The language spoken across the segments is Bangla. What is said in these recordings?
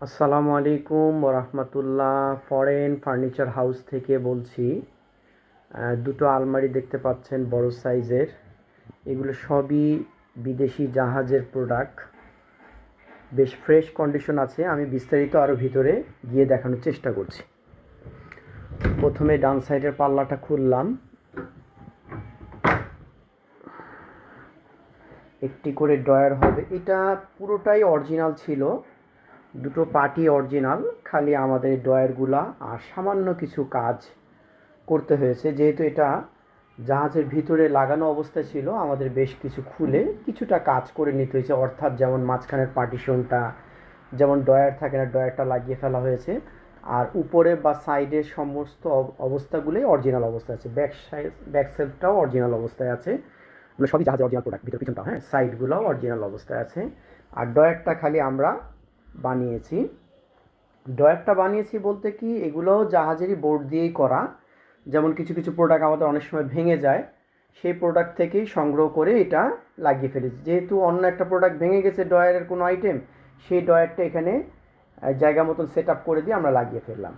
আসসালামু আলাইকুম ওরহমতুল্লাহ। ফরেন ফার্নিচার হাউস থেকে বলছি। দুটো আলমারি দেখতে পাচ্ছেন বড় সাইজের। এগুলো সবই বিদেশি জাহাজের প্রোডাক্ট। বেশ ফ্রেশ কন্ডিশন আছে। আমি বিস্তারিত আরও ভিতরে গিয়ে দেখানোর চেষ্টা করছি। প্রথমে ডান সাইডের পাল্লাটা খুললাম। একটি করে ড্রয়ার হবে। এটা পুরোটাই অরিজিনাল ছিল, দুটো পার্টি অরিজিনাল, খালি আমাদের ড্রয়ারগুলা আর সামান্য কিছু কাজ করতে হয়েছে। যেহেতু এটা জাহাজের ভিতরে লাগানো অবস্থায় ছিল, আমাদের বেশ কিছু খুলে কিছুটা কাজ করে নিতে হয়েছে। অর্থাৎ যেমন মাঝখানের পার্টিশনটা, যেমন ড্রয়ার থাকে না, ড্রয়ারটা লাগিয়ে ফেলা হয়েছে। আর উপরে বা সাইডের সমস্ত অবস্থাগুলোই অরিজিনাল অবস্থায় আছে। ব্যাক সেলফটাও অরিজিনাল অবস্থায় আছে। মানে সবই জাহাজের অরিজিনাল প্রোডাক্ট। ভিতর পিছনটা, হ্যাঁ, সাইডগুলোও অরিজিনাল অবস্থায় আছে। আর ড্রয়ারটা খালি আমরা বানিয়েছি। ড্রয়ারটা বানিয়েছি বলতে কি, এগুলোও জাহাজেরই বোর্ড দিয়েই করা। যেমন কিছু কিছু প্রোডাক্ট আমাদের অনেক সময় ভেঙে যায়, সেই প্রোডাক্ট থেকেই সংগ্রহ করে এটা লাগিয়ে ফেলেছি। যেহেতু অন্য একটা প্রোডাক্ট ভেঙে গেছে, ড্রয়ারের কোনো আইটেম, সেই ড্রয়ারটা এখানে জায়গা মতন সেট আপ করে দিয়ে আমরা লাগিয়ে ফেললাম।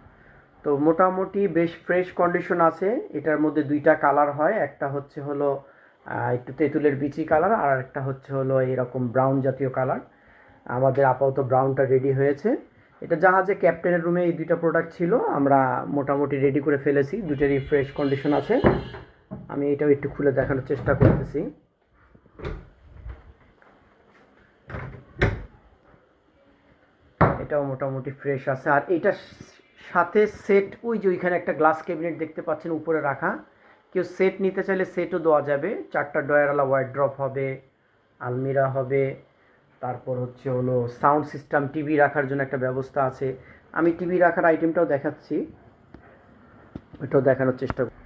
তো মোটামুটি বেশ ফ্রেশ কন্ডিশন আছে। এটার মধ্যে দুইটা কালার হয়, একটা হচ্ছে হলো একটু তেঁতুলের বিচি কালার, আর একটা হচ্ছে হলো এরকম ব্রাউন জাতীয় কালার। আমাদের আপাতত ব্রাউনটা রেডি হয়েছে। এটা জাহাজে ক্যাপ্টেনের রুমে এই দুইটা প্রোডাক্ট ছিল, আমরা মোটামুটি রেডি করে ফেলেছি। দুটোরই ফ্রেশ কন্ডিশন আছে। আমি এটাও একটু খুলে দেখানোর চেষ্টা করতেছি। এটাও মোটামুটি ফ্রেশ আছে। আর এটার সাথে সেট, ওই যে ওইখানে একটা গ্লাস ক্যাবিনেট দেখতে পাচ্ছেন উপরে রাখা। কেউ সেট নিতে চাইলে সেটও দেওয়া যাবে। 4টা ড্রয়ারওয়ালা ওয়ার্ড্রপ হবে, আলমিরা হবে, তারপর হচ্ছে হলো সাউন্ড সিস্টেম, টিভি রাখার জন্য একটা ব্যবস্থা আছে। আমি টিভি রাখার আইটেমটাও দেখাচ্ছি, ওইটাও দেখানোর চেষ্টা করি।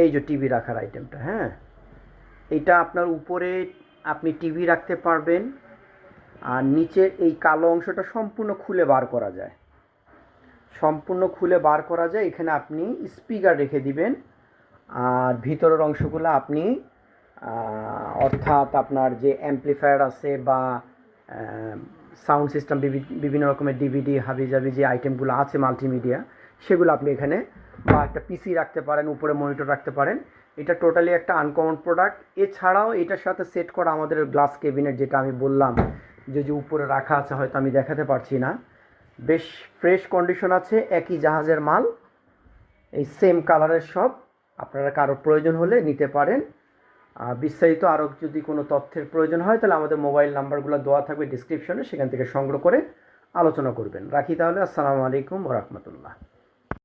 এই যে টিভি রাখার আইটেমটা, হ্যাঁ, এটা আপনার উপরে আপনি টিভি রাখতে পারবেন। আর নিচের এই কালো অংশটা সম্পূর্ণ খুলে বার করা যায়, সম্পূর্ণ খুলে বার করা যায়। এখানে আপনি স্পিকার রেখে দিবেন। আর ভিতরের অংশগুলো আপনি অর্থাৎ আপনার যে অ্যাম্পলিফায়ার আছে বা সাউন্ড সিস্টেম, বিভিন্ন রকমের ডিভিডি হাবিজাবি যে আইটেমগুলো আছে মাল্টিমিডিয়া, সেগুলো আপনি এখানে, বা একটা পিসি রাখতে পারেন, উপরে মনিটর রাখতে পারেন। এটা টোটালি একটা আনকমন প্রোডাক্ট। এছাড়াও এটার সাথে সেট করা আমাদের গ্লাস ক্যাবিনেট, যেটা আমি বললাম যে যে উপরে রাখা আছে, হয়তো আমি দেখাতে পারছি না। বেশ ফ্রেশ কন্ডিশন আছে, একই জাহাজের মাল, এই সেম কালারের সব। আপনারা কারো প্রয়োজন হলে নিতে পারেন। বিস্তারিত আরও যদি কোনো তথ্যের প্রয়োজন হয়, তাহলে আমাদের মোবাইল নাম্বারগুলো দেওয়া থাকবে ডিসক্রিপশনে, সেখান থেকে সংগ্রহ করে আলোচনা করবেন। রাখি তাহলে। আসসালামু আলাইকুম ওয়া রাহমাতুল্লাহ।